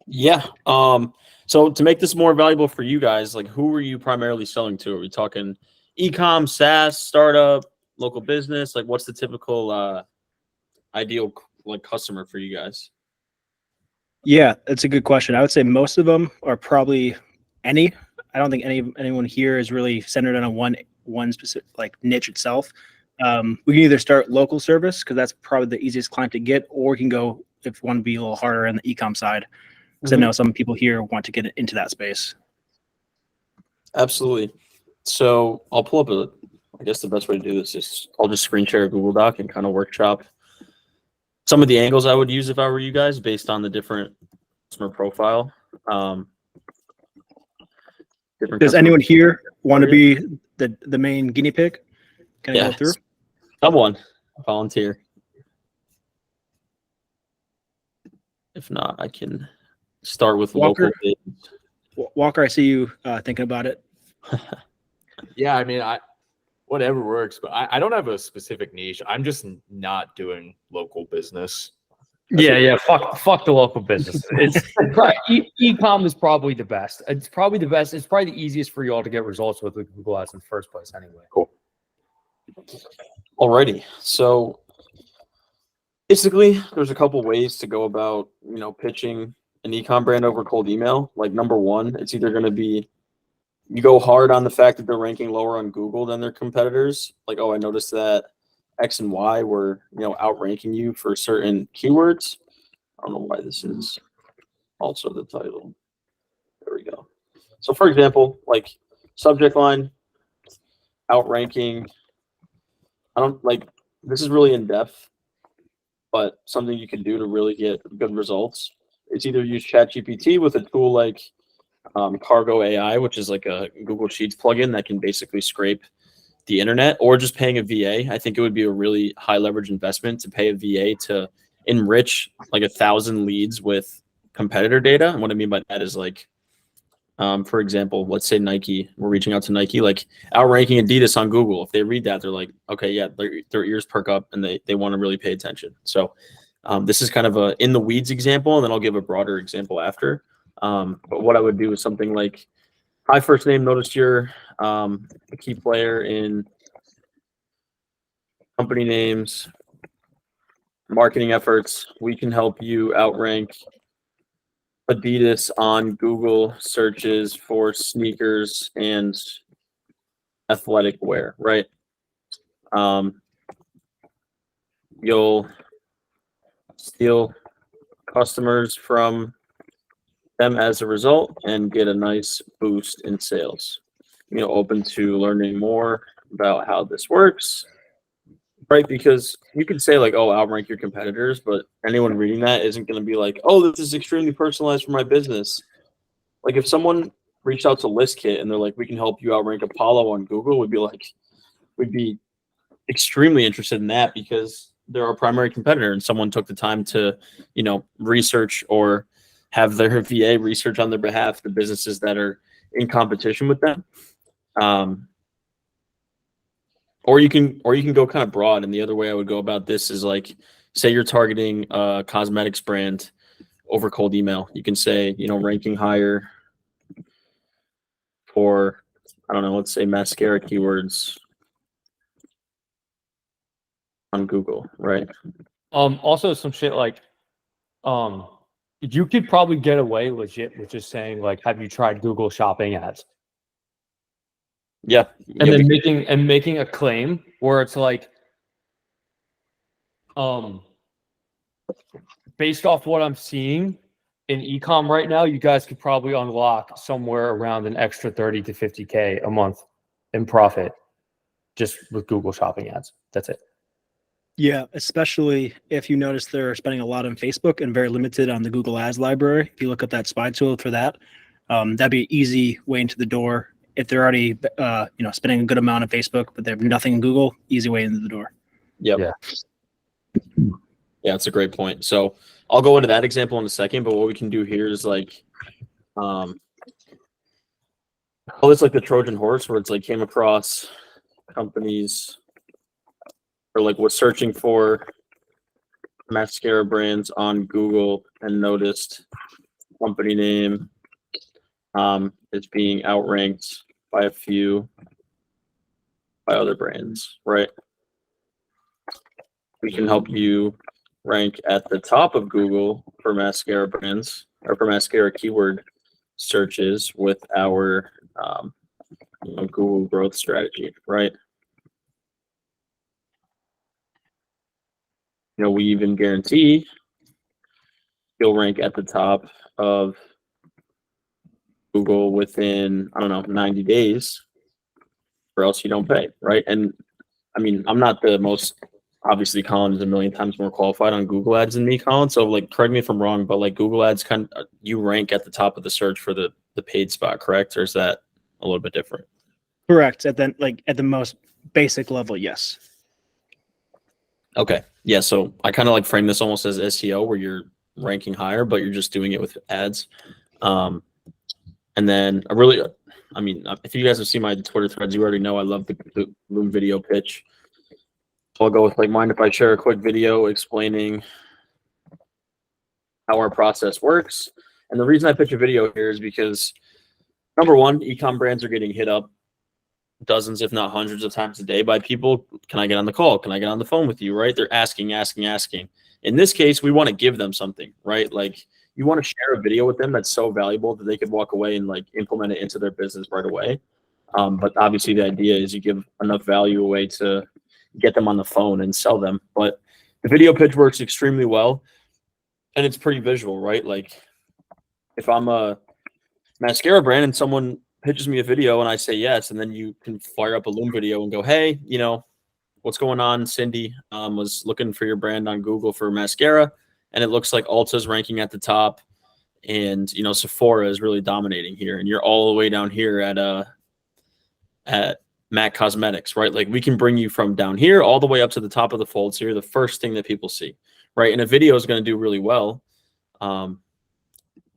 Yeah. So to make this more valuable for you guys, like who are you primarily selling to? Are we talking e-com, SaaS, startup, local business? Like what's the typical ideal like customer for you guys? Yeah, that's a good question. I would say most of them are probably any. I don't think anyone here is really centered on a one specific like niche itself. We can either start local service because that's probably the easiest client to get, or we can go if we want to be a little harder on the e-com side because I know some people here want to get into that space. Absolutely. So I'll pull up I guess the best way to do this is I'll just screen share a Google Doc and kind of workshop some of the angles I would use if I were you guys based on the different customer profile. Does anyone here want to be the main guinea pig? Can I go through? Someone volunteer. If not, I can start with Walker. Local. Walker, I see you thinking about it. Yeah, I mean, whatever works, but I don't have a specific niche. I'm just not doing local business. Fuck the local business. It's e-com is probably the best. It's probably the best. It's probably the easiest for you all to get results with Google Ads in the first place anyway. Cool. Alrighty. So basically there's a couple ways to go about, pitching an e-com brand over cold email. Like number one, it's either going to be you go hard on the fact that they're ranking lower on Google than their competitors. Like, oh, I noticed that X and Y were, outranking you for certain keywords. I don't know why this is also the title. There we go. So for example, like subject line, outranking. This is really in depth, but something you can do to really get good results. It's either use ChatGPT with a tool like Cargo AI, which is like a Google Sheets plugin that can basically scrape the internet, or just paying a VA. I think it would be a really high leverage investment to pay a VA to enrich like 1,000 leads with competitor data. And what I mean by that is like, for example, let's say Nike, we're reaching out to Nike, like outranking Adidas on Google. If they read that, they're like, okay, yeah, their ears perk up and they want to really pay attention. So this is kind of a in the weeds example, and then I'll give a broader example after. But what I would do is something like, hi, first name, noticed you're a key player in company names, marketing efforts. We can help you outrank Adidas on Google searches for sneakers and athletic wear, right? You'll steal customers from them as a result and get a nice boost in sales. Open to learning more about how this works, right? Because you can say like, oh, outrank your competitors, but anyone reading that isn't going to be like, oh, this is extremely personalized for my business. Like if someone reached out to ListKit and they're like, we can help you outrank Apollo on Google, we'd be extremely interested in that because they're our primary competitor and someone took the time to, research or have their VA research on their behalf the businesses that are in competition with them. Or you can go kind of broad. And the other way I would go about this is like, say you're targeting a cosmetics brand over cold email. You can say, ranking higher for, I don't know, let's say mascara keywords on Google, right? Also some shit like, you could probably get away legit with just saying like, have you tried Google Shopping ads? Yeah. And then making a claim where it's like, based off what I'm seeing in e-com right now, you guys could probably unlock somewhere around an extra 30 to 50K a month in profit just with Google Shopping ads. That's it. Yeah, especially if you notice they're spending a lot on Facebook and very limited on the Google Ads library. If you look at that spy tool for that, that'd be an easy way into the door. If they're already, spending a good amount on Facebook, but they have nothing in Google, easy way into the door. Yep. Yeah, that's a great point. So I'll go into that example in a second, but what we can do here is like, it's like the Trojan horse where it's like came across companies or like was searching for mascara brands on Google and noticed company name is being outranked by other brands, right? We can help you rank at the top of Google for mascara brands or for mascara keyword searches with our Google growth strategy, right? We even guarantee you'll rank at the top of Google within, 90 days, or else you don't pay, right? And I mean, I'm not the most, obviously Collin is a million times more qualified on Google ads than me, Collin. So correct me if I'm wrong, but Google ads you rank at the top of the search for the paid spot, correct? Or is that a little bit different? Correct. At the most basic level, yes. Okay. Yeah. So I kind of frame this almost as SEO where you're ranking higher, but you're just doing it with ads. And then if you guys have seen my Twitter threads, you already know I love the Loom video pitch. So I'll go with mind if I share a quick video explaining how our process works. And the reason I pitch a video here is because number one, e-com brands are getting hit up dozens, if not hundreds of times a day by people. Can I get on the call? Can I get on the phone with you? Right? They're asking. In this case, we want to give them something, right? You want to share a video with them that's so valuable that they could walk away and implement it into their business right away. But obviously the idea is you give enough value away to get them on the phone and sell them. But the video pitch works extremely well and it's pretty visual, right? If I'm a mascara brand and someone pitches me a video and I say yes, and then you can fire up a Loom video and go, hey, what's going on? Cindy was looking for your brand on Google for mascara, and it looks like Ulta's ranking at the top, and Sephora is really dominating here, and you're all the way down here at MAC Cosmetics, right? We can bring you from down here all the way up to the top of the folds here, the first thing that people see, right? And a video is going to do really well.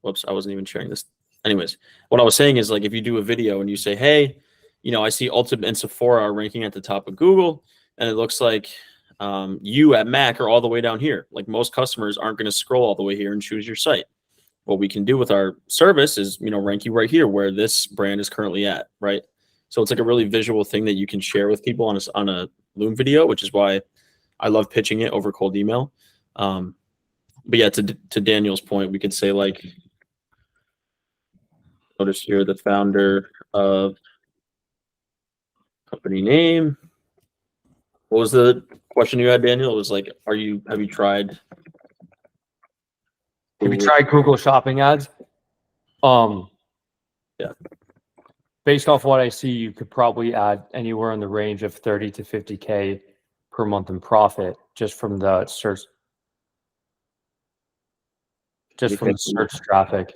Whoops, I wasn't even sharing this. Anyways, what I was saying is if you do a video and you say, hey, I see Ulta and Sephora are ranking at the top of Google, and it looks like you at MAC are all the way down here. Most customers aren't going to scroll all the way here and choose your site. What we can do with our service is, rank you right here where this brand is currently at, right? So it's a really visual thing that you can share with people on a Loom video, which is why I love pitching it over cold email. But yeah, to Daniel's point, we could say notice here the founder of company name. What was the question you had, Daniel? It was have you tried? Have you tried Google Shopping ads? Yeah. Based off what I see, you could probably add anywhere in the range of 30 to 50K per month in profit just from the search. Just from the search traffic.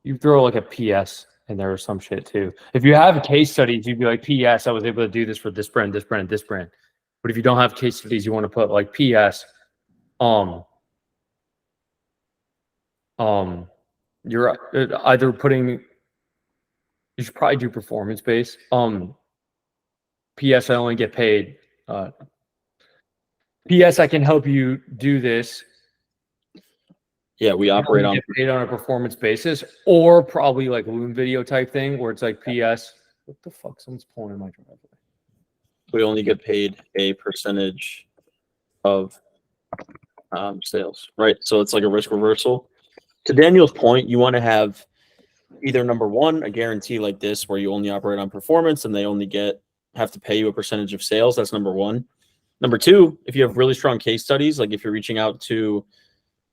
You throw a PS in there or some shit too. If you have case studies, you'd be like, PS, I was able to do this for this brand, this brand, this brand. But if you don't have case studies, you want to put PS, you're either putting, you should probably do performance based. PS, I only get paid. PS, I can help you do this. Yeah, we operate on paid on a performance basis, or probably Loom video type thing where it's PS. What the fuck? Someone's pulling in my driveway. we only get paid a percentage of sales, right? So it's a risk reversal. To Daniel's point, you want to have either number one, a guarantee like this where you only operate on performance and they only have to pay you a percentage of sales. That's number one. Number two, if you have really strong case studies, if you're reaching out to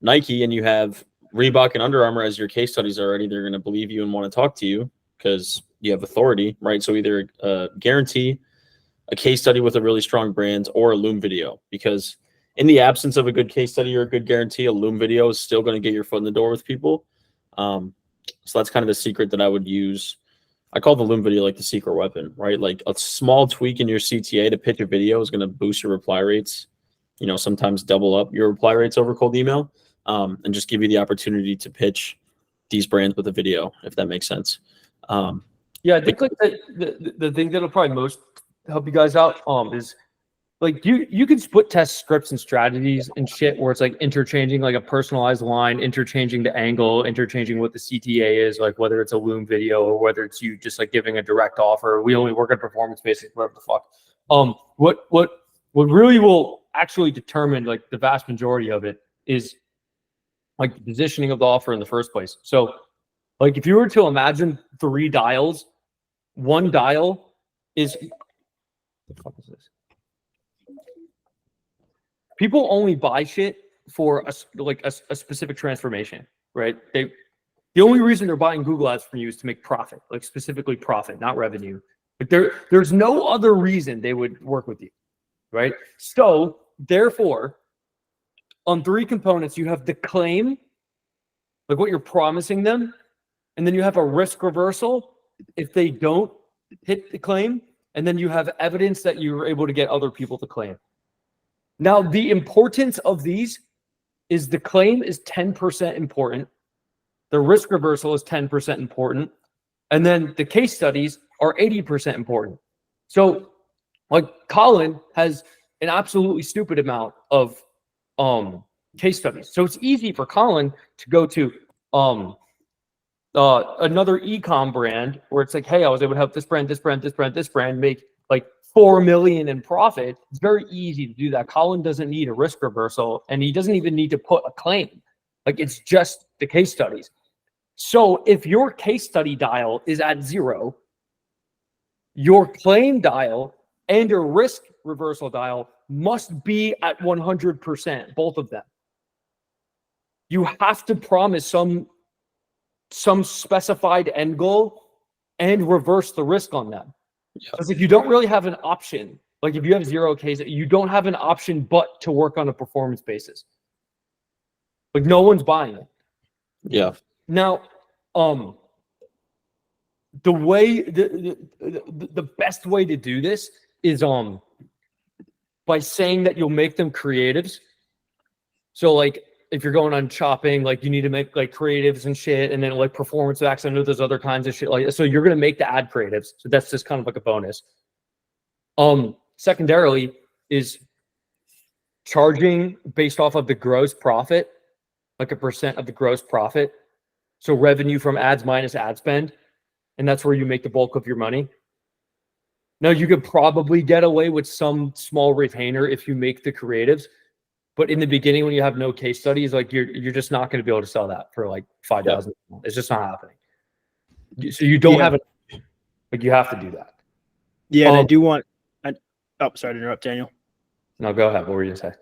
Nike and you have Reebok and Under Armour as your case studies already, they're going to believe you and want to talk to you because you have authority, right? So either guarantee, a case study with a really strong brand, or a Loom video, because in the absence of a good case study or a good guarantee, a Loom video is still going to get your foot in the door with people. So that's kind of the secret that I would use. I call the Loom video the secret weapon, right? A small tweak in your CTA to pitch a video is going to boost your reply rates, sometimes double up your reply rates over cold email. And just give you the opportunity to pitch these brands with a video, if that makes sense. Yeah, I think the thing that'll probably most help you guys out is like you can split test scripts and strategies and shit where it's like interchanging like a personalized line, interchanging the angle, interchanging what the CTA is, like whether it's a Loom video or whether it's you just like giving a direct offer. We only work on performance basis, whatever the fuck. What really will actually determine like the vast majority of it is like the positioning of the offer in the first place. So like if you were to imagine 3 dials, one dial is what the fuck is this? People only buy shit for a specific transformation, right? The only reason they're buying Google ads from you is to make profit, like specifically profit, not revenue. But there's no other reason they would work with you, right? So therefore, on 3 components, you have the claim, like what you're promising them, and then you have a risk reversal if they don't hit the claim, and then you have evidence that you were able to get other people to claim. Now, the importance of these is the claim is 10% important. The risk reversal is 10% important. And then the case studies are 80% important. So like Collin has an absolutely stupid amount of case studies. So it's easy for Collin to go to another e-com brand where it's like, hey, I was able to help this brand make like 4 million in profit. It's very easy to do that. Collin doesn't need a risk reversal, and he doesn't even need to put a claim. Like it's just the case studies. So if your case study dial is at 0, your claim dial and your risk reversal dial must be at 100%, both of them. You have to promise some specified end goal and reverse the risk on them. Because if you don't really have an option, like if you have 0 cases, you don't have an option but to work on a performance basis. Like no one's buying it. Yeah. Now, the way the best way to do this is by saying that you'll make them creatives. So like if you're going on shopping, like you need to make like creatives and shit, and then like performance backs. I know there's other kinds of shit like so you're gonna make the ad creatives. So that's just kind of like a bonus. Secondarily is charging based off of the gross profit, like a percent of the gross profit. So revenue from ads minus ad spend, and that's where you make the bulk of your money. Now you could probably get away with some small retainer if you make the creatives. But in the beginning, when you have no case studies, like you're just not going to be able to sell that for like 5,000. Yeah. It's just not happening. So you don't have it. Like you have to do that. Yeah, and I do want. Sorry to interrupt, Daniel. No, go ahead. What were you going to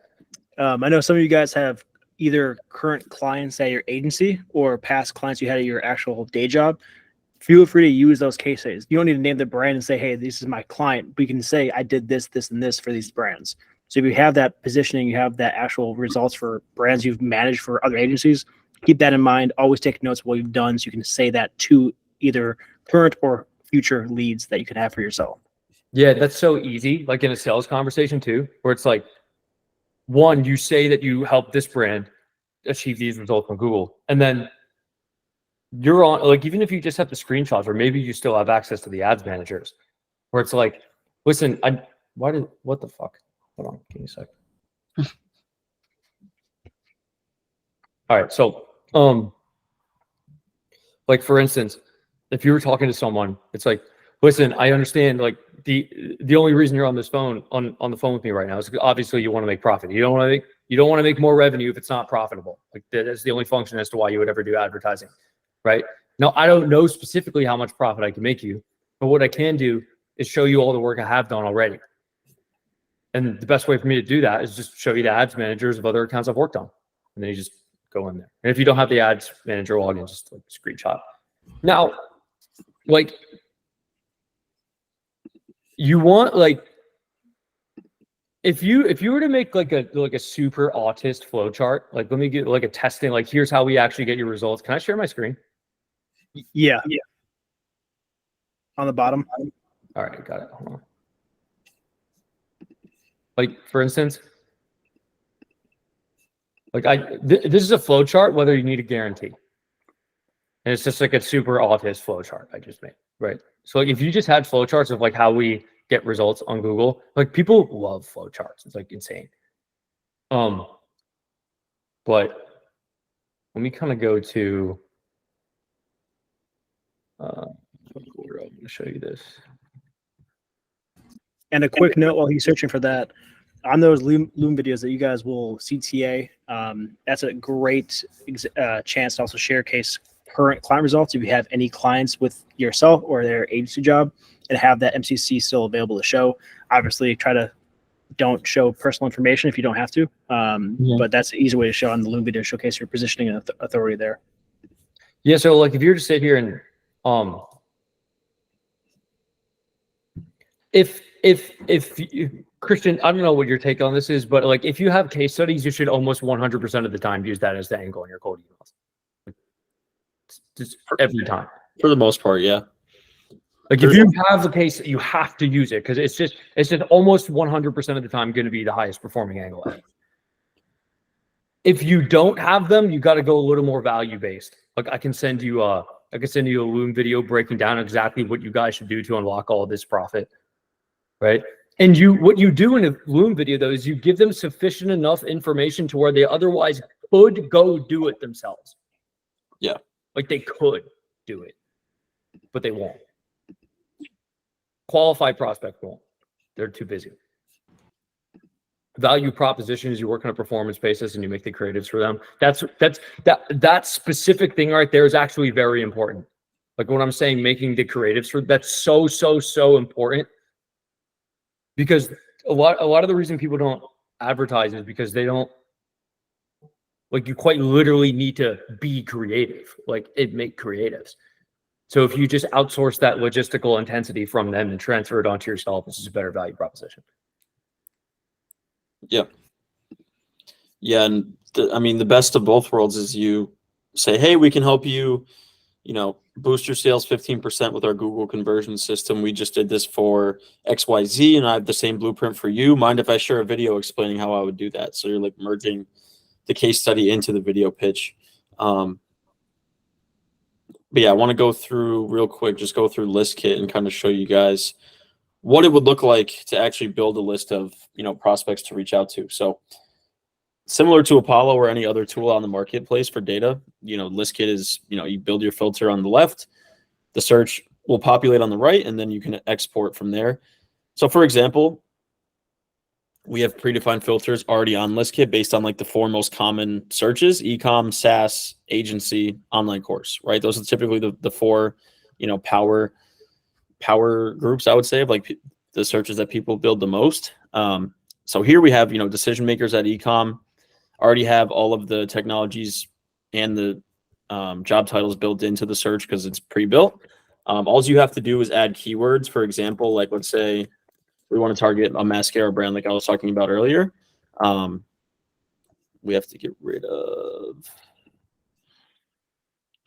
say? I know some of you guys have either current clients at your agency or past clients you had at your actual day job. Feel free to use those case studies. You don't need to name the brand and say, "Hey, this is my client." But you can say, "I did this, this, and this for these brands." So if you have that positioning, you have that actual results for brands you've managed for other agencies, keep that in mind. Always take notes of what you've done so you can say that to either current or future leads that you can have for yourself. Yeah, that's so easy. Like in a sales conversation too, where it's like, one, you say that you help this brand achieve these results on Google. And then you're on, like, even if you just have the screenshots, or maybe you still have access to the ads managers, where it's like, listen, what the fuck? Hold on, give me a sec. All right, so like for instance, if you were talking to someone, it's like, listen, I understand like the only reason you're on this phone on the phone with me right now is obviously you want to make profit. You don't want to make more revenue if it's not profitable. Like that's the only function as to why you would ever do advertising, right? Now I don't know specifically how much profit I can make you, but what I can do is show you all the work I have done already. And the best way for me to do that is just show you the ads managers of other accounts I've worked on. And then you just go in there. And if you don't have the ads manager login, just like screenshot. Now, like you want like if you were to make like a super autist flow chart, like let me get like a testing, like here's how we actually get your results. Can I share my screen? Yeah. On the bottom. All right, got it. Hold on. Like for instance, like this is a flow chart, whether you need a guarantee. And it's just like a super autist flow chart I just made, right? So like if you just had flow charts of like how we get results on Google. Like people love flow charts. It's like insane. But let me kind of go to I'm going to show you this. And a quick note while he's searching for that, on those Loom videos that you guys will CTA, that's a great chance to also share current client results if you have any clients with yourself or their agency job and have that MCC still available to show. Obviously, don't show personal information if you don't have to, but that's an easy way to show on the Loom video, showcase your positioning and authority there. Yeah, so like if you were to sit here and if you, Christian, I don't know what your take on this is, but like if you have case studies, you should almost 100% of the time use that as the angle in your cold emails. Just every time. For the most part, yeah. Like if you have a case, you have to use it because it's just almost 100% of the time going to be the highest performing angle. If you don't have them, you got to go a little more value based. Like I can send you a Loom video breaking down exactly what you guys should do to unlock all of this profit, right? And what you do in a Loom video though is you give them sufficient enough information to where they otherwise could go do it themselves. Yeah, like they could do it, but they won't. Qualified prospect won't. They're too busy. Value proposition is you work on a performance basis and you make the creatives for them. That specific thing right there is actually very important. Like when I'm saying making the creatives for that's so important because a lot of the reason people don't advertise is because they don't like you quite literally need to be creative, like make creatives. So if you just outsource that logistical intensity from them and transfer it onto yourself, this is a better value proposition. Yeah. Yeah. And the best of both worlds is you say, hey, we can help you, boost your sales 15% with our Google conversion system. We just did this for XYZ and I have the same blueprint for you. Mind if I share a video explaining how I would do that? So you're like merging the case study into the video pitch. But yeah, I want to go through real quick, just go through ListKit and kind of show you guys what it would look like to actually build a list of, prospects to reach out to. So similar to Apollo or any other tool on the marketplace for data, ListKit is, you build your filter on the left, the search will populate on the right, and then you can export from there. So for example, we have predefined filters already on ListKit based on like the 4 most common searches: ecom, SaaS, agency, online course, right? Those are typically the 4, power groups, I would say, of like the searches that people build the most. So here we have, decision makers at ecom, already have all of the technologies and the job titles built into the search because it's pre-built. All you have to do is add keywords. For example, like let's say we want to target a mascara brand like I was talking about earlier. We have to get rid of,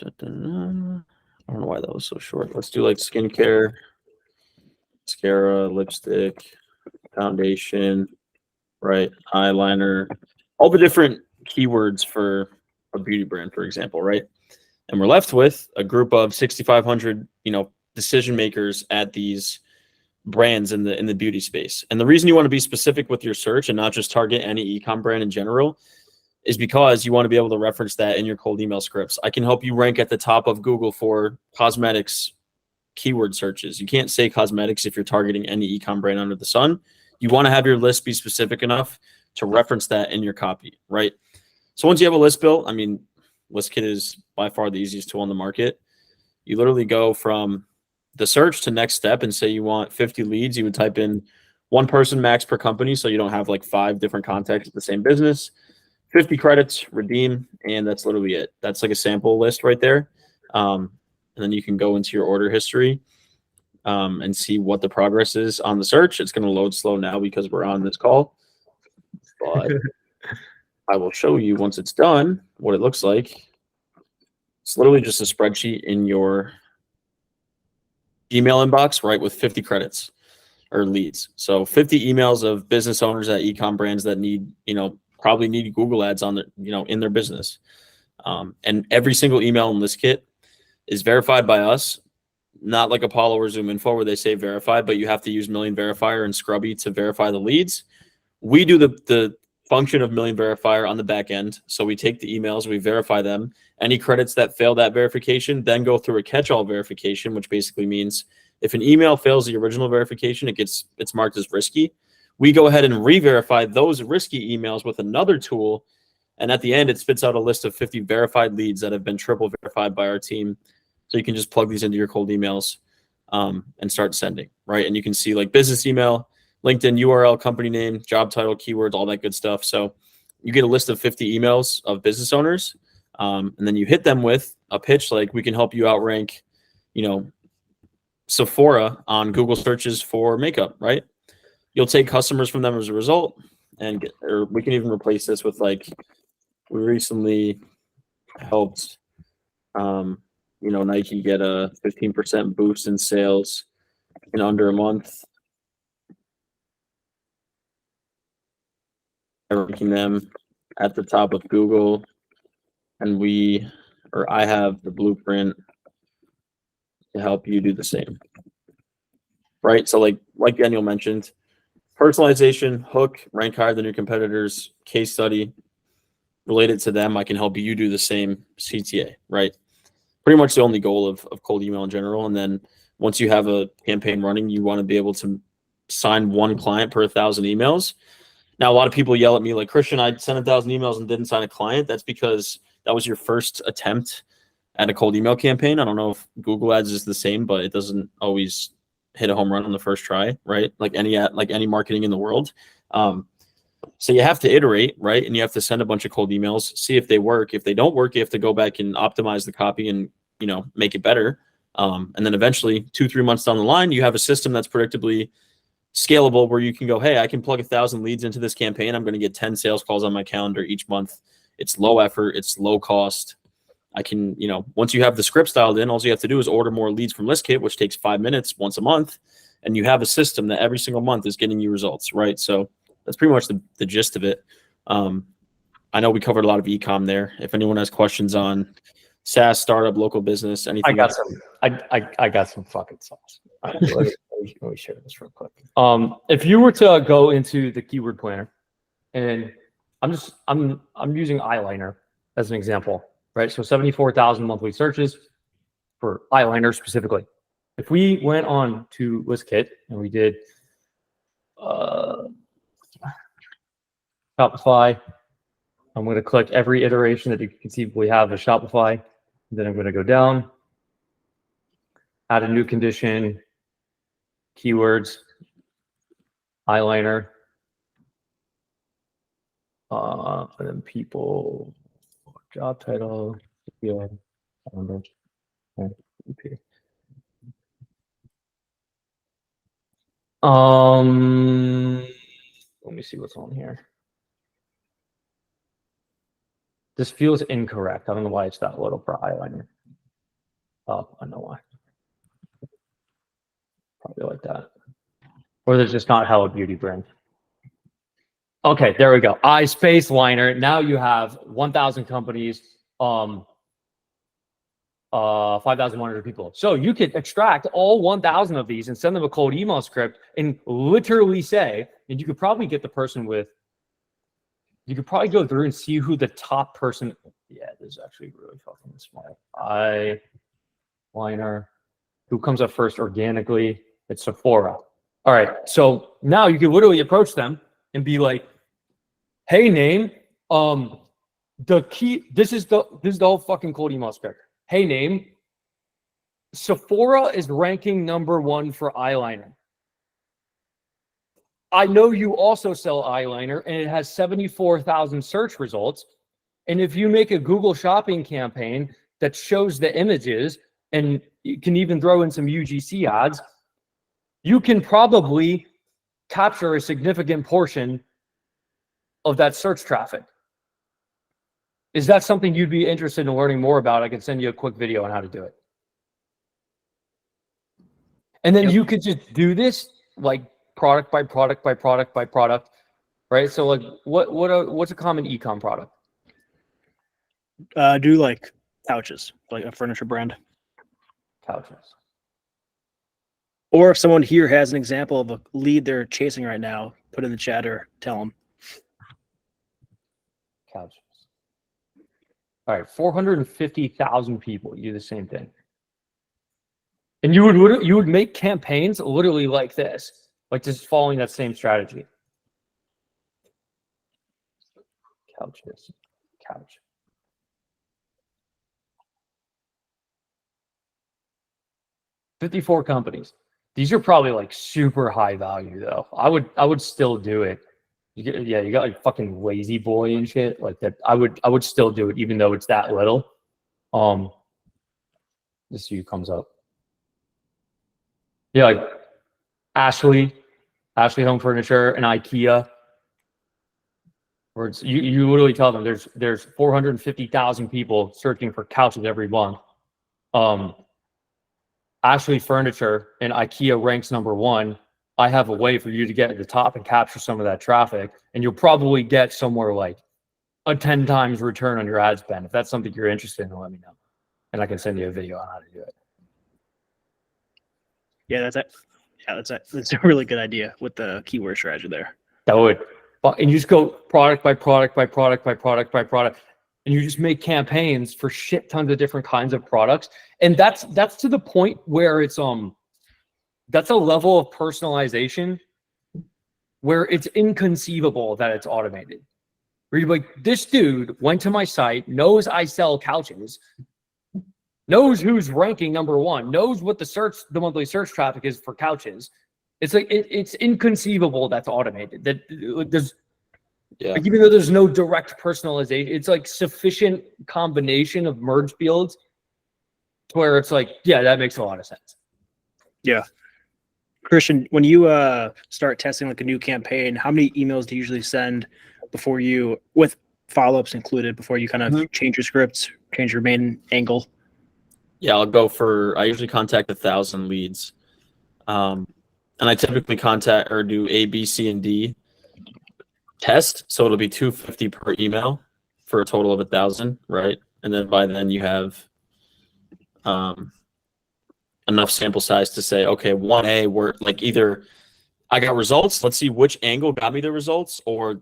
I don't know why that was so short. Let's do like skincare, mascara, lipstick, foundation, right? Eyeliner, all the different keywords for a beauty brand, for example, right? And we're left with a group of 6,500, decision makers at these brands in the beauty space. And the reason you want to be specific with your search and not just target any e-com brand in general is because you want to be able to reference that in your cold email scripts. I can help you rank at the top of Google for cosmetics keyword searches. You can't say cosmetics if you're targeting any e-com brand under the sun. You want to have your list be specific enough to reference that in your copy, right? So once you have a list built, ListKit is by far the easiest tool on the market. You literally go from the search to next step and say you want 50 leads. You would type in 1 person max per company, so you don't have like 5 different contacts at the same business. 50 credits, redeem, and that's literally it. That's like a sample list right there. And then you can go into your order history and see what the progress is on the search. It's going to load slow now because we're on this call, but I will show you once it's done what it looks like. It's literally just a spreadsheet in your email inbox, right, with 50 credits or leads. So 50 emails of business owners at e-com brands that need, probably need Google ads on their, in their business. And every single email in ListKit is verified by us not like Apollo or Zoom Info where they say verified, but you have to use Million Verifier and Scrubby to verify the leads. We do the function of Million Verifier on the back end. So we take the emails, we verify them. Any credits that fail that verification then go through a catch-all verification, which basically means if an email fails the original verification, it's marked as risky. We go ahead and re-verify those risky emails with another tool. And at the end, it spits out a list of 50 verified leads that have been triple verified by our team. So you can just plug these into your cold emails and start sending, right? And you can see like business email, LinkedIn URL, company name, job title, keywords, all that good stuff. So you get a list of 50 emails of business owners, and then you hit them with a pitch like, we can help you outrank, Sephora on Google searches for makeup, right? You'll take customers from them as a result, or we can even replace this with like, we recently helped, Nike get a 15% boost in sales in under a month. Ranking them at the top of Google, and I have the blueprint to help you do the same. Right? So like Daniel mentioned, personalization, hook, rank higher than your competitors, case study related to them. I can help you do the same CTA, right? Pretty much the only goal of cold email in general. And then once you have a campaign running, you want to be able to sign one client per 1,000 emails. Now, a lot of people yell at me like, Christian, I sent 1,000 emails and didn't sign a client. That's because that was your first attempt at a cold email campaign. I don't know if Google Ads is the same, but it doesn't always hit a home run on the first try, right? Like any marketing in the world. So you have to iterate, right? And you have to send a bunch of cold emails, see if they work. If they don't work, you have to go back and optimize the copy and, make it better. And then eventually 2-3 months down the line, you have a system that's predictably scalable where you can go, hey, I can plug 1,000 leads into this campaign. I'm going to get 10 sales calls on my calendar each month. It's low effort. It's low cost. I can, once you have the scripts dialed in, all you have to do is order more leads from ListKit, which takes 5 minutes once a month. And you have a system that every single month is getting you results, right? So that's pretty much the gist of it. I know we covered a lot of e-com there. If anyone has questions on SaaS, startup, local business, anything. I got some fucking sauce. Let me share this real quick. If you were to go into the keyword planner, and I'm using eyeliner as an example, right? So 74,000 monthly searches for eyeliner specifically. If we went on to ListKit and we did Shopify, I'm going to click every iteration that you can conceivably have of Shopify. Then I'm going to go down, add a new condition, keywords, eyeliner, and then people, job title, let me see what's on here. This feels incorrect. I don't know why it's that little for eyeliner. Oh, I know why. Probably like that. Or there's just not Hello Beauty brand. Okay, there we go. Eye space liner. Now you have 1,000 companies, 5,100 people. So you could extract all 1,000 of these and send them a cold email script and literally say, and you could probably get the person with, you could probably go through and see who the top person. Yeah, this is actually really fucking smart. Eyeliner. Who comes up first organically? It's Sephora. All right. So now you can literally approach them and be like, "Hey, name. This is the whole fucking cold email script. Hey, name. Sephora is ranking #1 for eyeliner. I know you also sell eyeliner, and it has 74,000 search results. And if you make a Google Shopping campaign that shows the images, and you can even throw in some UGC ads, you can probably capture a significant portion of that search traffic. Is that something you'd be interested in learning more about? I can send you a quick video on how to do it. And then you could just do this like product by product by product by product, right? So like what's a common e-com product? Do like couches, like a furniture brand. Couches. Or if someone here has an example of a lead they're chasing right now, put in the chat or tell them. Couches. All right, 450,000 people. You do the same thing, and you would make campaigns literally like this, like just following that same strategy. Couches, couch. $54 companies. These are probably like super high value though. I would still do it. You got like fucking Lazy Boy and shit like that. I would still do it even though it's that little. This view comes up. Yeah, like Ashley Home Furniture and IKEA. Where it's, you literally tell them there's 450,000 people searching for couches every month. Ashley Furniture and IKEA ranks #1. I have a way for you to get at the top and capture some of that traffic, and you'll probably get somewhere like a 10 times return on your ad spend. If that's something you're interested in, let me know, and I can send you a video on how to do it. Yeah, that's a really good idea with the keyword strategy there. That would, and you just go product by product by product by product by product, and you just make campaigns for shit tons of different kinds of products, and that's to the point where it's that's a level of personalization where it's inconceivable that it's automated. Where you're like, this dude went to my site, knows I sell couches, knows who's ranking #1, knows what the monthly search traffic is for couches. It's like it's inconceivable that's automated. That there's like, even though there's no direct personalization, it's like sufficient combination of merge fields to where it's like, yeah, that makes a lot of sense. Yeah. Christian, when you start testing like a new campaign, how many emails do you usually send before you, with follow-ups included, before you kind of change your scripts, change your main angle? Yeah, I usually contact 1,000 leads. And I typically contact or do A, B, C, and D test. So it'll be 250 per email for a total of 1,000, right? And then by then you have enough sample size to say, okay, 1A, we're like either I got results, let's see which angle got me the results, or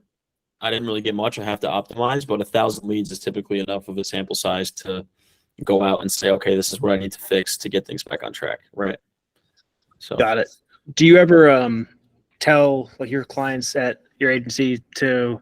I didn't really get much, I have to optimize. But 1,000 leads is typically enough of a sample size to go out and say, okay, this is what I need to fix to get things back on track, right? So Got it. Do you ever tell like your clients at your agency to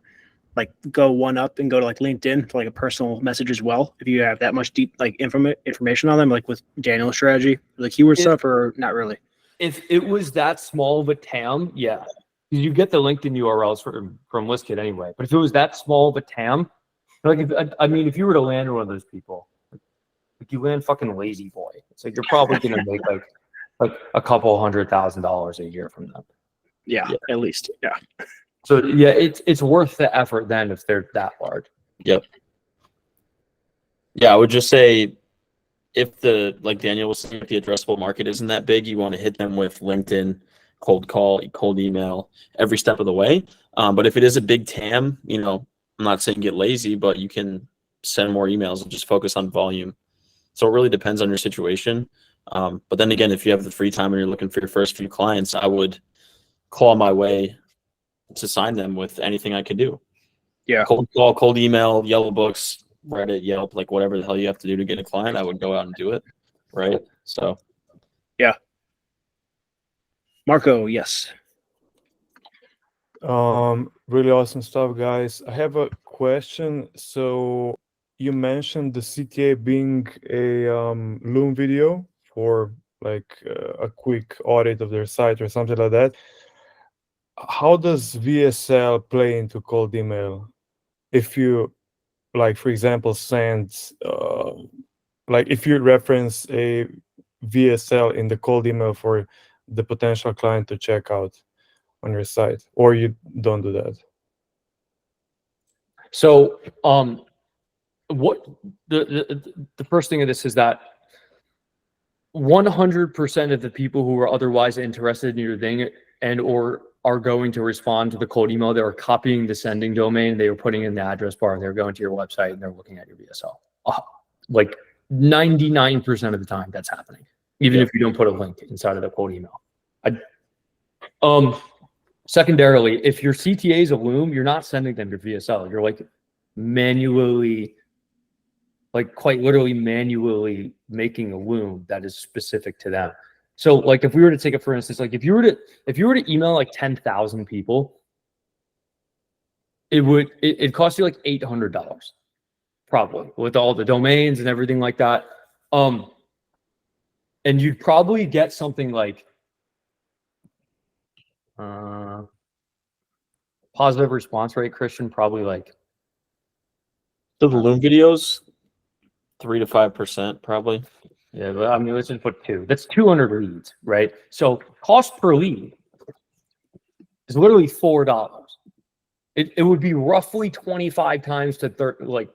like go one up and go to like LinkedIn for like a personal message as well, if you have that much deep like information on them, like with Daniel's strategy, the keyword stuff, or not really? If it was that small of a TAM, yeah, you get the LinkedIn URLs from ListKit anyway. But if it was that small of a TAM, like if you were to land one of those people, like you land fucking Lazy Boy, it's like you're probably gonna make like a couple $100,000 a year from them. Yeah, at least. Yeah. So yeah, it's worth the effort then if they're that large. Yep. Yeah, I would just say if like Daniel was saying, if the addressable market isn't that big, you want to hit them with LinkedIn, cold call, cold email, every step of the way. But if it is a big TAM, I'm not saying get lazy, but you can send more emails and just focus on volume. So it really depends on your situation. But then again, if you have the free time and you're looking for your first few clients, I would claw my way to sign them with anything I could do. Yeah. Cold call, cold email, Yellow Books, Reddit, Yelp, like whatever the hell you have to do to get a client, I would go out and do it. Right. So yeah. Marco, yes. Really awesome stuff, guys. I have a question. So you mentioned the CTA being a Loom video for like a quick audit of their site or something like that. How does VSL play into cold email? If you, like, for example, send, like if you reference a VSL in the cold email for the potential client to check out on your site, or you don't do that? So what the first thing of this is that 100% of the people who are otherwise interested in your thing and or are going to respond to the cold email, they are copying the sending domain, they are putting in the address bar, they're going to your website and they're looking at your VSL. Like 99% of the time that's happening, even if you don't put a link inside of the cold email. Secondarily, if your CTA is a Loom, you're not sending them your VSL. You're like manually, like quite literally manually making a Loom that is specific to them. So like if we were to take it, for instance, like if you were to email like 10,000 people, it'd cost you like $800 probably with all the domains and everything like that. And you'd probably get something like positive response rate, Christian, probably like So the Loom videos, 3 to 5% probably. yeah, but I mean, let's just put 2. That's 200 leads, right? So cost per lead is literally $4. It would be roughly 25 times to 30, like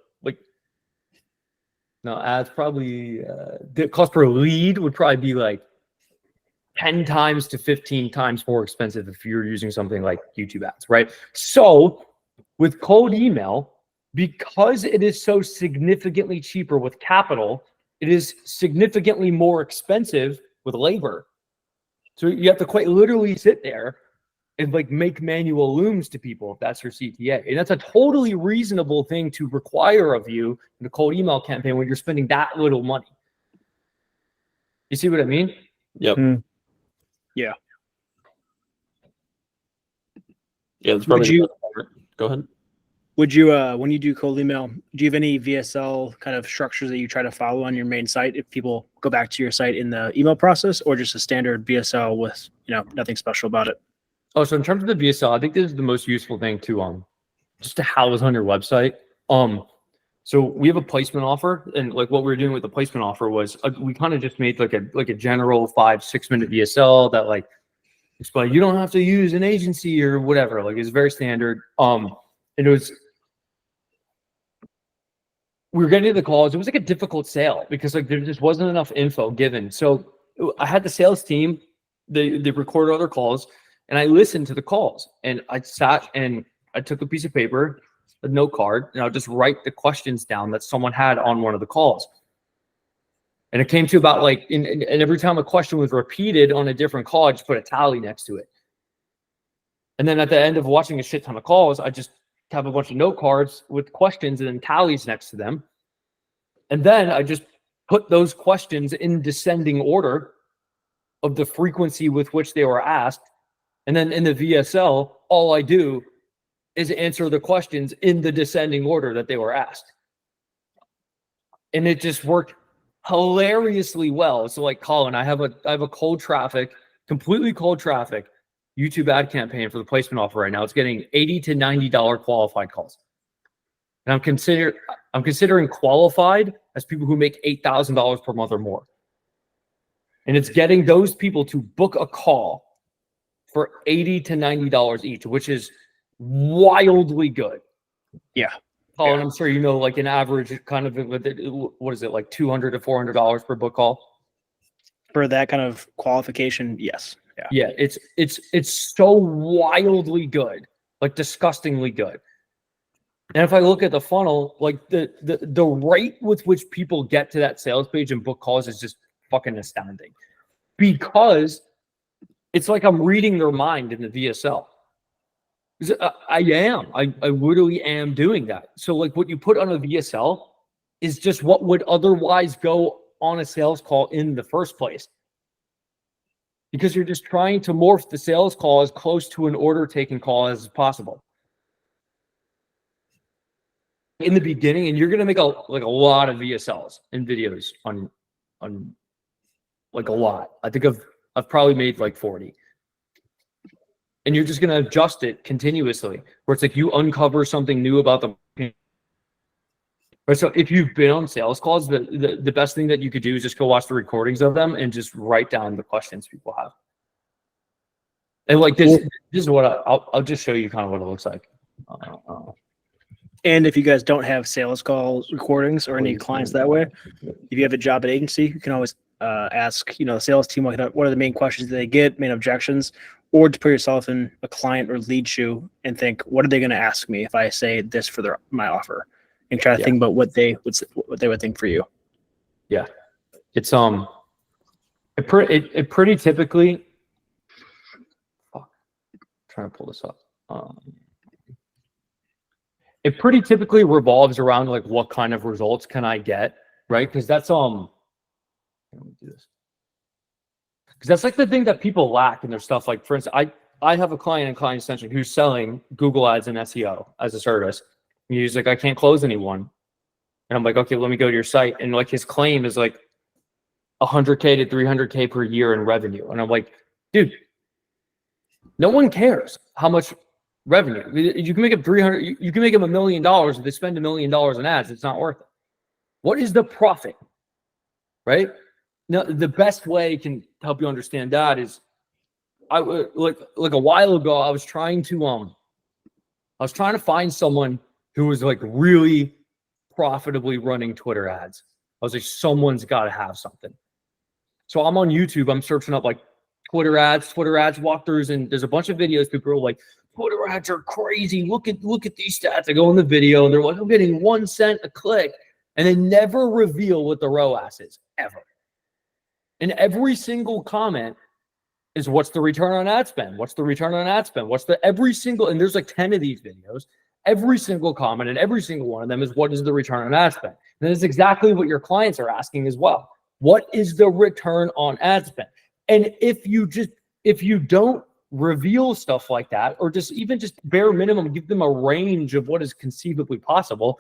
no, ads probably the cost per lead would probably be like 10 times to 15 times more expensive if you're using something like YouTube ads, right? So with cold email, because it is so significantly cheaper with capital, it is significantly more expensive with labor. So you have to quite literally sit there and like make manual looms to people if that's your CTA. And that's a totally reasonable thing to require of you in a cold email campaign when you're spending that little money. You see what I mean? Yep. Yeah. Yeah, that's probably Would you- Go ahead. Would you, when you do cold email, do you have any VSL kind of structures that you try to follow on your main site if people go back to your site in the email process, or just a standard VSL with, nothing special about it? Oh, so in terms of the VSL, I think this is the most useful thing to just to house on your website. So we have a placement offer, and like what we were doing with the placement offer was we kind of just made like a general 5-6 minute VSL that like explain you don't have to use an agency or whatever. Like it's very standard. And it was we were getting to the calls. It was like a difficult sale because like there just wasn't enough info given. So I had the sales team, they recorded other calls, and I listened to the calls, and I sat and I took a piece of paper, a note card, and I'll just write the questions down that someone had on one of the calls. And it came to about like, and every time a question was repeated on a different call, I just put a tally next to it. And then at the end of watching a shit ton of calls, I just have a bunch of note cards with questions and then tallies next to them. And then I just put those questions in descending order of the frequency with which they were asked. And then in the VSL, all I do is answer the questions in the descending order that they were asked. And it just worked hilariously well. So like Collin, I have a cold traffic, completely cold traffic YouTube ad campaign for the placement offer right now. It's getting $80 to $90 qualified calls. And I'm considering qualified as people who make $8,000 per month or more. And it's getting those people to book a call for $80 to $90 each, which is wildly good. Yeah. Collin, I'm sure you know, like an average kind of, what is it, like $200 to $400 per book call? For that kind of qualification, yes. Yeah, it's so wildly good, like disgustingly good. And if I look at the funnel, like the rate with which people get to that sales page and book calls is just fucking astounding, because it's like I'm reading their mind in the VSL. I literally am doing that. So like what you put on a VSL is just what would otherwise go on a sales call in the first place. Because you're just trying to morph the sales call as close to an order taking call as possible. In the beginning, and you're going to make a lot of VSLs and videos on like a lot. I think I've probably made like 40. And you're just going to adjust it continuously, where it's like you uncover something new about the. Right, so if you've been on sales calls, the best thing that you could do is just go watch the recordings of them and just write down the questions people have. And like this is what I'll just show you kind of what it looks like. And if you guys don't have sales call recordings or any clients that way, if you have a job at agency, you can always ask, the sales team, what are the main questions that they get, main objections, or to put yourself in a client or lead shoe and think, what are they going to ask me if I say this for my offer? And try to think about what they would think for you. Yeah, it's it pretty typically. Fuck, trying to pull this up. It pretty typically revolves around like what kind of results can I get, right? Because that's let me do this. Because that's like the thing that people lack in their stuff. Like, for instance, I have a client in Client Extension who's selling Google Ads and SEO as a service. And he's like, I can't close anyone. And I'm like, okay, let me go to your site. And like his claim is like 100K to 300K per year in revenue. And I'm like, dude, no one cares how much revenue. You can make up 300, you can make them $1 million. If they spend $1 million in ads, it's not worth it. What is the profit? Right? Now, the best way can help you understand that is like a while ago, I was trying to find someone who was like really profitably running Twitter ads. I was like, someone's got to have something. So I'm on YouTube. I'm searching up like Twitter ads walkthroughs, and there's a bunch of videos. People are like, Twitter ads are crazy. Look at these stats. I go in the video and they're like, I'm getting 1 cent a click, and they never reveal what the ROAS is ever. And every single comment is, what's the return on ad spend? What's the return on ad spend? And there's like 10 of these videos. Every single comment and every single one of them is, what is the return on ad spend? And that's exactly what your clients are asking as well. What is the return on ad spend? And if you don't reveal stuff like that, or just bare minimum, give them a range of what is conceivably possible,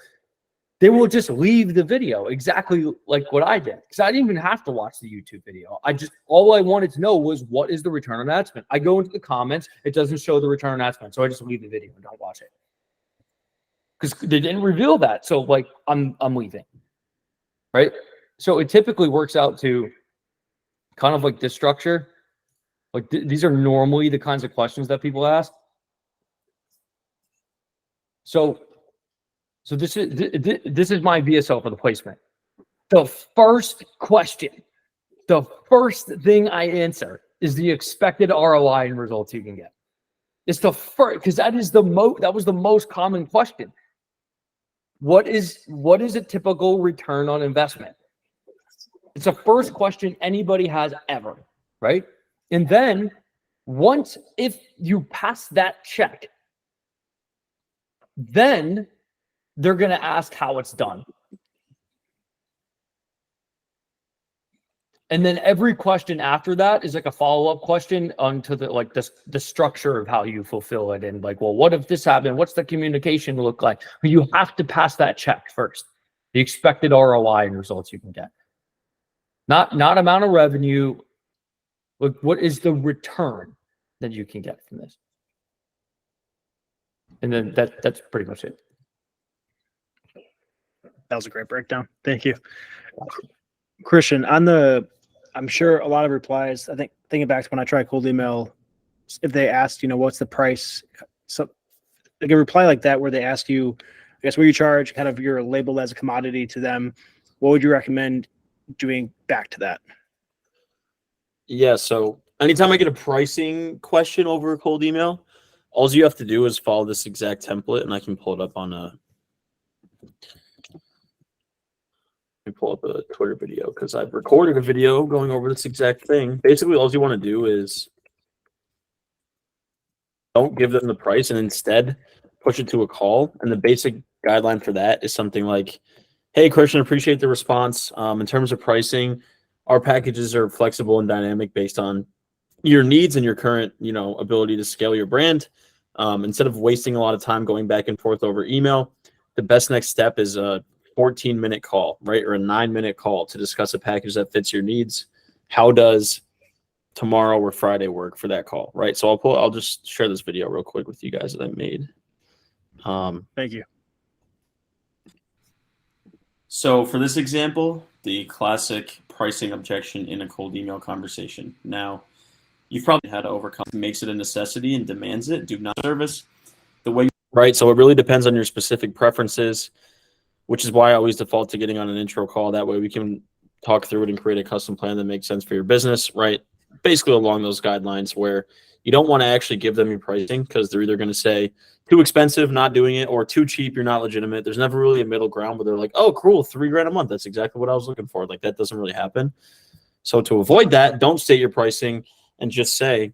they will just leave the video, exactly like what I did. Because I didn't even have to watch the YouTube video. All I wanted to know was, what is the return on ad spend? I go into the comments, it doesn't show the return on ad spend, so I just leave the video and don't watch it. Because they didn't reveal that. So like I'm leaving. Right? So it typically works out to kind of like this structure. Like these are normally the kinds of questions that people ask. So this is my VSL for the placement. The first question, the first thing I answer is the expected ROI and results you can get. It's the first, because that was the most common question. What is a typical return on investment? It's the first question anybody has ever, right? And then if you pass that check, then they're going to ask how it's done. And then every question after that is like a follow-up question onto the structure of how you fulfill it. And like, well, what if this happened? What's the communication look like? You have to pass that check first. The expected ROI and results you can get. Not amount of revenue. Look, what is the return that you can get from this? And then that's pretty much it. That was a great breakdown. Thank you. Christian, I'm sure a lot of replies, I think thinking back to when I tried cold email, if they asked, what's the price? So like a reply like that, where they ask you, I guess, what you charge, kind of you're labeled as a commodity to them. What would you recommend doing back to that? Yeah, so anytime I get a pricing question over a cold email, all you have to do is follow this exact template, and I can pull it up on a Twitter video, because I've recorded a video going over this exact thing. Basically, all you want to do is don't give them the price and instead push it to a call. And the basic guideline for that is something like, hey, Christian, appreciate the response. In terms of pricing, our packages are flexible and dynamic based on your needs and your current, ability to scale your brand. Instead of wasting a lot of time going back and forth over email, the best next step is a 14-minute call, right? Or a 9-minute call to discuss a package that fits your needs. How does tomorrow or Friday work for that call, right? So I'll just share this video real quick with you guys that I made. Thank you. So for this example, the classic pricing objection in a cold email conversation. Now, you've probably had to overcome, makes it a necessity and demands it, do not service the way, right? So it really depends on your specific preferences, which is why I always default to getting on an intro call. That way we can talk through it and create a custom plan that makes sense for your business, right? Basically along those guidelines, where you don't want to actually give them your pricing, because they're either going to say too expensive, not doing it, or too cheap, you're not legitimate. There's never really a middle ground where they're like, oh, cool, $3,000 a month. That's exactly what I was looking for. Like, that doesn't really happen. So to avoid that, don't state your pricing and just say,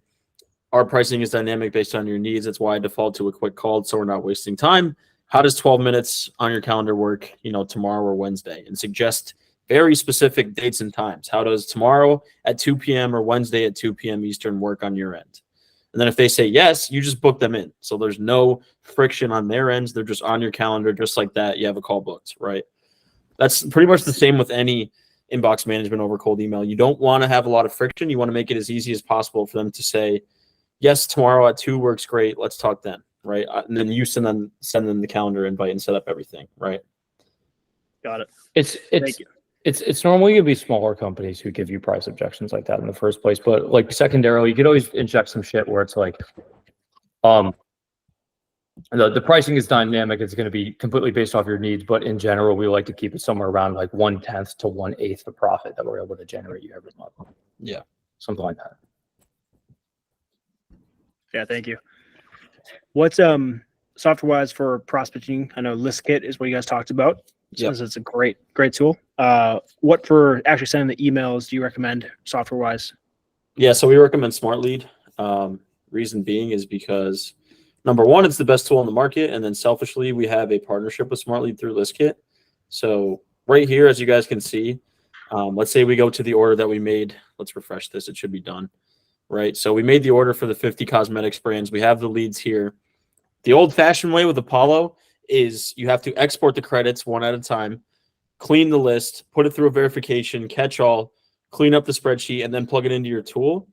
our pricing is dynamic based on your needs. That's why I default to a quick call, so we're not wasting time. How does 12 minutes on your calendar work, tomorrow or Wednesday? And suggest very specific dates and times. How does tomorrow at 2 p.m. or Wednesday at 2 p.m. Eastern work on your end? And then if they say yes, you just book them in. So there's no friction on their ends. They're just on your calendar, just like that. You have a call booked, right? That's pretty much the same with any inbox management over cold email. You don't want to have a lot of friction. You want to make it as easy as possible for them to say, yes, tomorrow at 2 works great. Let's talk then, right? And then you send them the calendar invite and set up everything, right? Got it. Thank you. It's normally gonna be smaller companies who give you price objections like that in the first place. But like secondarily, you could always inject some shit where it's like, the pricing is dynamic. It's going to be completely based off your needs, but in general, we like to keep it somewhere around like 1/10 to 1/8 the profit that we're able to generate you every month. Yeah, something like that. Yeah, thank you. What's software-wise for prospecting? I know ListKit is what you guys talked about. Yep. So it's a great tool. What for actually sending the emails do you recommend software-wise? Yeah, so we recommend SmartLead. Reason being is because number one, it's the best tool on the market, and then selfishly, we have a partnership with SmartLead through ListKit. So right here, as you guys can see, let's say we go to the order that we made. Let's refresh this. It should be done, right? So we made the order for the 50 cosmetics brands. We have the leads here. The old-fashioned way with Apollo is you have to export the credits one at a time, clean the list, put it through a verification, catch all, clean up the spreadsheet, and then plug it into your tool.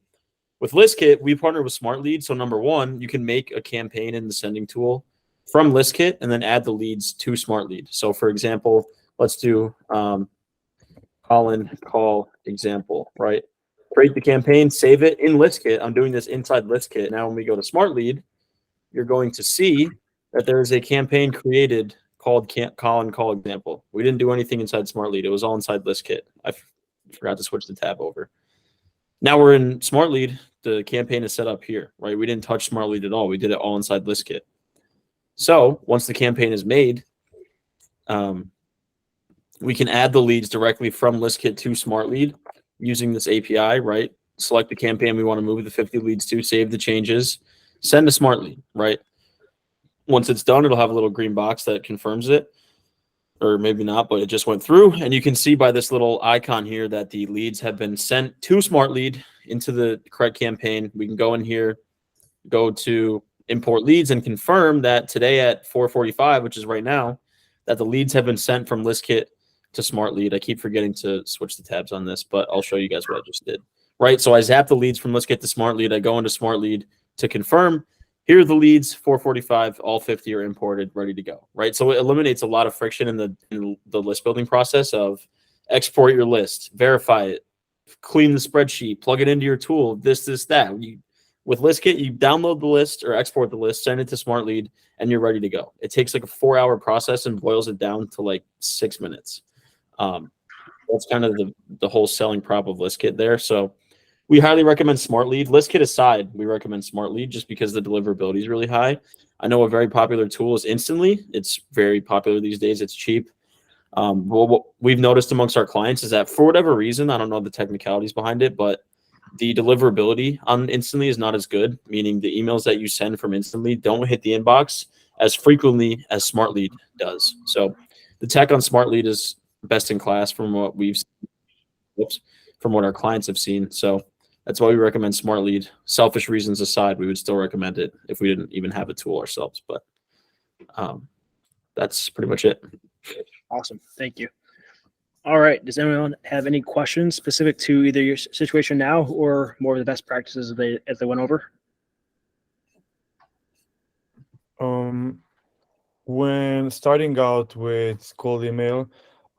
With ListKit, we partner with SmartLead. So number one, you can make a campaign in the sending tool from ListKit and then add the leads to SmartLead. So for example, let's do Collin call example, right? Create the campaign, save it in ListKit. I'm doing this inside ListKit. Now when we go to SmartLead, you're going to see that there is a campaign created called Collin call example. We didn't do anything inside SmartLead. It was all inside ListKit. I forgot to switch the tab over. Now we're in SmartLead. The campaign is set up here, right? We didn't touch SmartLead at all. We did it all inside ListKit. So once the campaign is made, we can add the leads directly from ListKit to SmartLead using this API, right? Select the campaign we want to move the 50 leads to, save the changes, send to SmartLead, right? Once it's done, it'll have a little green box that confirms it, or maybe not, but it just went through. And you can see by this little icon here that the leads have been sent to SmartLead into the correct campaign. We can go in here, go to import leads and confirm that today at 4:45, which is right now, that the leads have been sent from ListKit to SmartLead. I keep forgetting to switch the tabs on this, but I'll show you guys what I just did. Right, so I zap the leads from ListKit to SmartLead. I go into SmartLead to confirm. Here are the leads, 4:45, all 50 are imported, ready to go, right? So it eliminates a lot of friction in the list building process of export your list, verify it, clean the spreadsheet, plug it into your tool, this, that. With ListKit, you download the list or export the list, send it to SmartLead, and you're ready to go. It takes like a 4-hour process and boils it down to like 6 minutes. That's kind of the whole selling prop of ListKit there. So we highly recommend SmartLead. ListKit aside, we recommend SmartLead just because the deliverability is really high. I know a very popular tool is Instantly. It's very popular these days. It's cheap. What we've noticed amongst our clients is that for whatever reason, I don't know the technicalities behind it, but the deliverability on Instantly is not as good, meaning the emails that you send from Instantly don't hit the inbox as frequently as SmartLead does. So the tech on SmartLead is best in class from what we've seen, from what our clients have seen. So that's why we recommend SmartLead. Selfish reasons aside, we would still recommend it if we didn't even have a tool ourselves. But that's pretty much it. Awesome. Thank you. All right. Does anyone have any questions specific to either your situation now or more of the best practices as they went over? When starting out with cold email,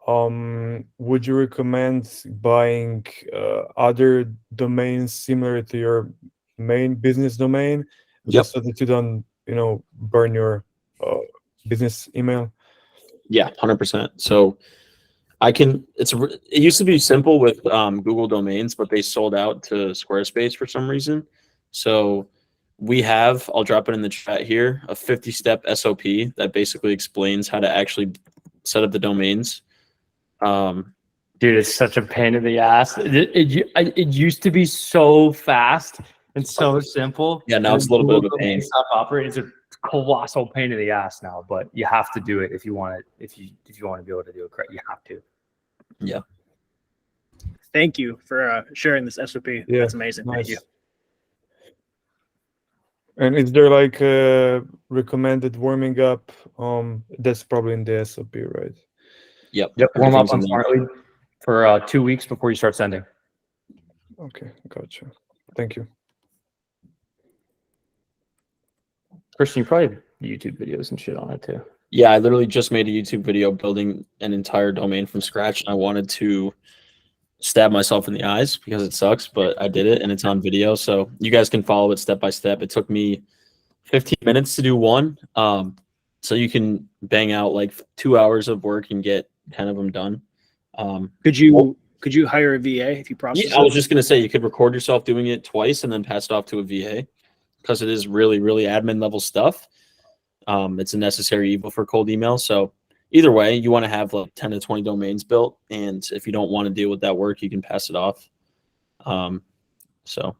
would you recommend buying other domains similar to your main business domain, just so that you don't, burn your business email? Yeah, 100%. So it used to be simple with Google domains, but they sold out to Squarespace for some reason. So we have, I'll drop it in the chat here, a 50-step SOP that basically explains how to actually set up the domains. Dude, it's such a pain in the ass. It used to be so fast. It's so simple. Yeah, now And it's a little bit of a Google pain. Stop operating. It's a colossal pain in the ass now, but you have to do it if you want it. If you want to be able to do it correct, you have to. Yeah. Thank you for sharing this SOP. Yeah, That's amazing. Thank you. nice. And is there like a recommended warming up? That's probably in the SOP, right? Yep. Yep. Warm up Everything's in on there. Smartly for 2 weeks before you start sending. Okay, gotcha. Thank you. Christian, you probably have YouTube videos and shit on it too. Yeah, I literally just made a YouTube video building an entire domain from scratch, and I wanted to stab myself in the eyes because it sucks, but I did it, and it's on video, so you guys can follow it step by step. It took me 15 minutes to do one, so you can bang out like 2 hours of work and get 10 of them done. Could you hire a VA if you process Yeah, I was it? just gonna say you could record yourself doing it twice and then pass it off to a VA because it is really, really admin level stuff. It's a necessary evil for cold email. So either way, you want to have like 10 to 20 domains built, and if you don't want to deal with that work, you can pass it off. So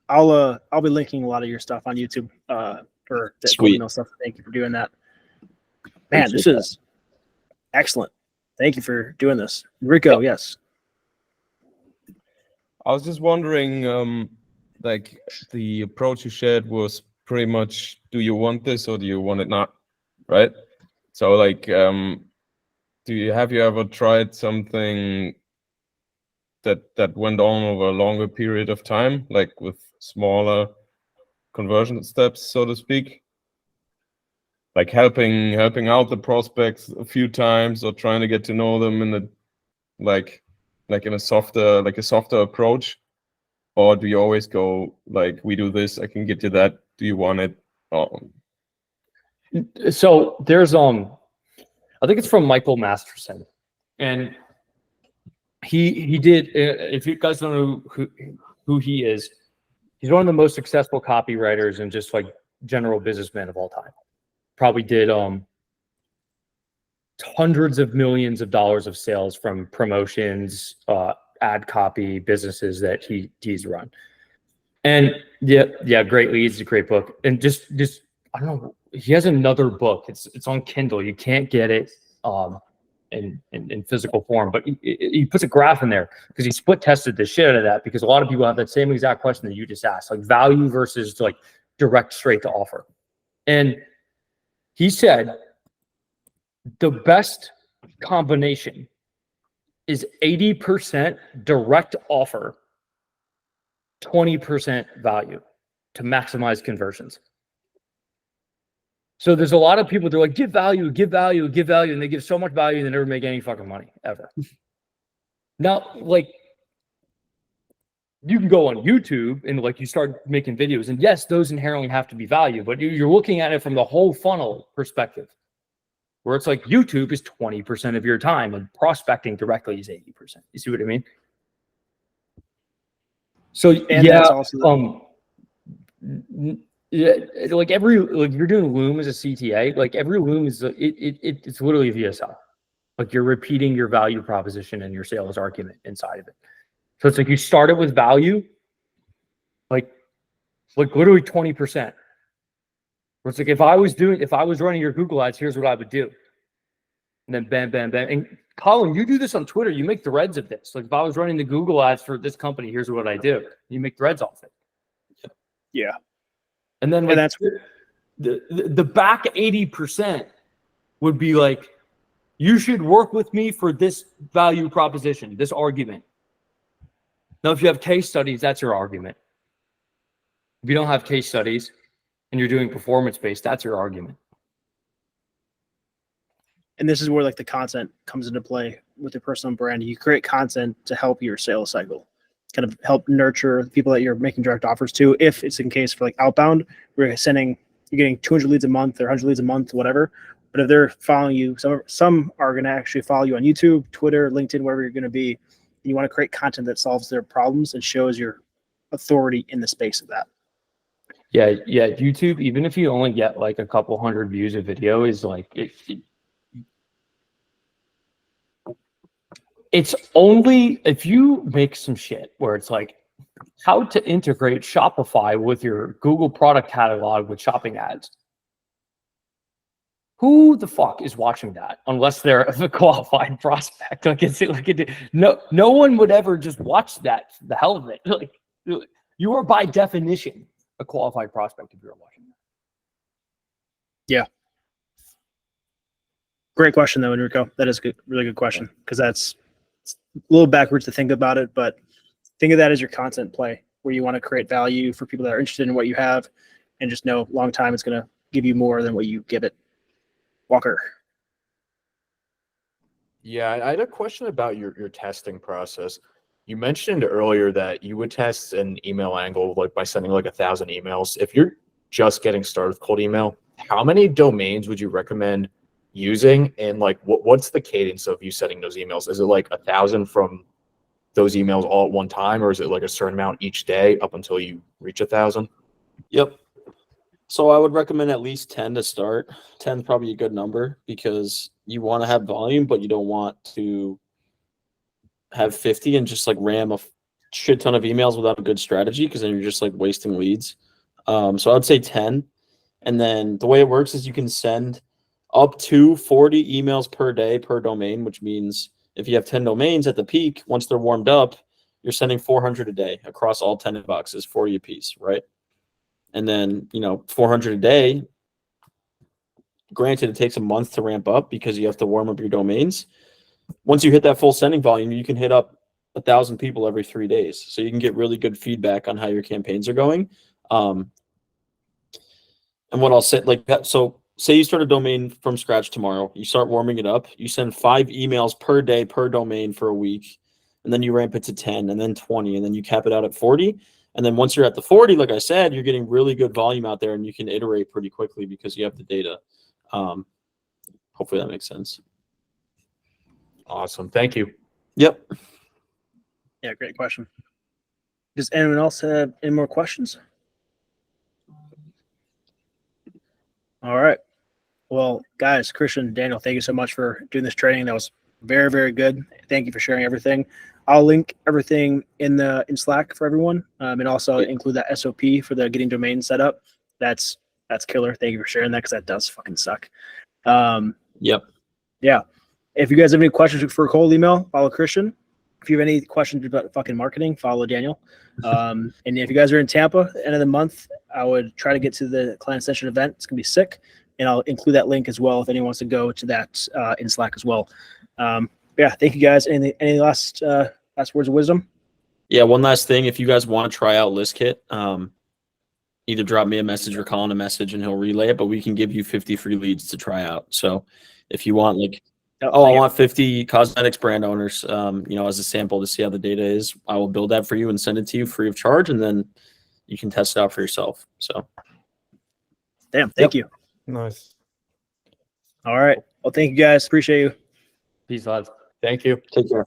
I'll be linking a lot of your stuff on YouTube for the cold Sweet. email stuff. Thank you for doing that. Man, this is excellent. Thank you for doing this. Rico, yes. I was just wondering, like the approach you shared was pretty much, do you want this or do you want it not? Right? So like, have you ever tried something that went on over a longer period of time, like with smaller conversion steps, so to speak? Like helping out the prospects a few times or trying to get to know them in a like in a softer approach? Or do you always go like, we do this, I can get you that, do you want it? So there's I think it's from Michael Masterson, and he did. If you guys don't know who he is, he's one of the most successful copywriters and just like general businessmen of all time. Probably did hundreds of millions of dollars of sales from promotions, ad copy businesses that he's run. And yeah, Great Leads is a great book. And just I don't know, he has another book. It's on Kindle. You can't get it in physical form, but he puts a graph in there because he split tested the shit out of that, because a lot of people have that same exact question that you just asked, like value versus like direct straight to offer. And he said the best combination is 80% direct offer, 20% value to maximize conversions. So there's a lot of people, they're like, give value, give value, give value. And they give so much value, they never make any fucking money ever. Now, like, you can go on YouTube and like you start making videos, and yes, those inherently have to be value, but you're looking at it from the whole funnel perspective, where it's like YouTube is 20% of your time and prospecting directly is 80%. You see what I mean? So And yeah, that's also yeah, like you're doing Loom as a CTA, like every Loom is it's literally a VSL. Like you're repeating your value proposition and your sales argument inside of it. So it's like you start it with value, like literally 20%. Where it's like if I was running your Google ads, here's what I would do. And then bam, bam, bam. And Collin, you do this on Twitter. You make threads of this. Like if I was running the Google ads for this company, here's what I do. You make threads off it. yeah. And then like, that's the back 80% would be like, you should work with me for this value proposition, this argument. Now, if you have case studies, that's your argument. If you don't have case studies and you're doing performance-based, that's your argument. And this is where like the content comes into play with your personal brand. You create content to help your sales cycle, kind of help nurture the people that you're making direct offers to. If it's in case for like outbound, you're getting 200 leads a month or 100 leads a month, whatever. But if they're following you, some are going to actually follow you on YouTube, Twitter, LinkedIn, wherever you're going to be. And you want to create content that solves their problems and shows your authority in the space of that. Yeah. YouTube, even if you only get like a couple hundred views a video, is like it's only if you make some shit where it's like how to integrate Shopify with your Google product catalog with shopping ads. Who the fuck is watching that unless they're a qualified prospect? No one would ever just watch that for the hell of it. Like, you are by definition a qualified prospect if you're watching that. Yeah. Great question though, Enrico. That is a really good question, because it's a little backwards to think about it, but think of that as your content play, where you want to create value for people that are interested in what you have, and just know long time it's going to give you more than what you give it. Walker. Yeah, I had a question about your testing process. You mentioned earlier that you would test an email angle like by sending like 1,000 emails. If you're just getting started with cold email, how many domains would you recommend using? And like, what's the cadence of you sending those emails? Is it like 1,000 from those emails all at one time, or is it like a certain amount each day up until you reach 1,000? Yep. So I would recommend at least 10 to start. 10 is probably a good number because you want to have volume, but you don't want to have 50 and just like ram a shit ton of emails without a good strategy, because then you're just like wasting leads. So I'd say 10. And then the way it works is you can send up to 40 emails per day per domain, which means if you have 10 domains at the peak, once they're warmed up, you're sending 400 a day across all 10 boxes, 40 a piece, right? And then, 400 a day, granted, it takes a month to ramp up because you have to warm up your domains. Once you hit that full sending volume, you can hit up 1,000 people every 3 days. So you can get really good feedback on how your campaigns are going. And what I'll say, like that, so say you start a domain from scratch tomorrow, you start warming it up, you send 5 emails per day per domain for a week, and then you ramp it to 10 and then 20, and then you cap it out at 40. And then once you're at the 40, like I said, you're getting really good volume out there, and you can iterate pretty quickly because you have the data. Hopefully that makes sense. Awesome. Thank you. Yep. Yeah, great question. Does anyone else have any more questions? All right. Well, guys, Christian, Daniel, thank you so much for doing this training. That was very, very good. Thank you for sharing everything. I'll link everything in Slack for everyone, and also include that SOP for the getting domain set up. That's killer. Thank you for sharing that, because that does fucking suck. Yep. Yeah. If you guys have any questions for cold email, follow Christian. If you have any questions about fucking marketing, follow Daniel. And if you guys are in Tampa, end of the month, I would try to get to the client session event. It's gonna be sick, and I'll include that link as well if anyone wants to go to that in Slack as well. Yeah, thank you guys. Any last words of wisdom? Yeah, one last thing. If you guys want to try out ListKit, either drop me a message or Collin a message and he'll relay it, but we can give you 50 free leads to try out. So if you want I want 50 cosmetics brand owners, as a sample to see how the data is, I will build that for you and send it to you free of charge, and then you can test it out for yourself. So damn, thank you. Nice. All right. Well, thank you guys. Appreciate you. Peace, lads. Thank you. take care.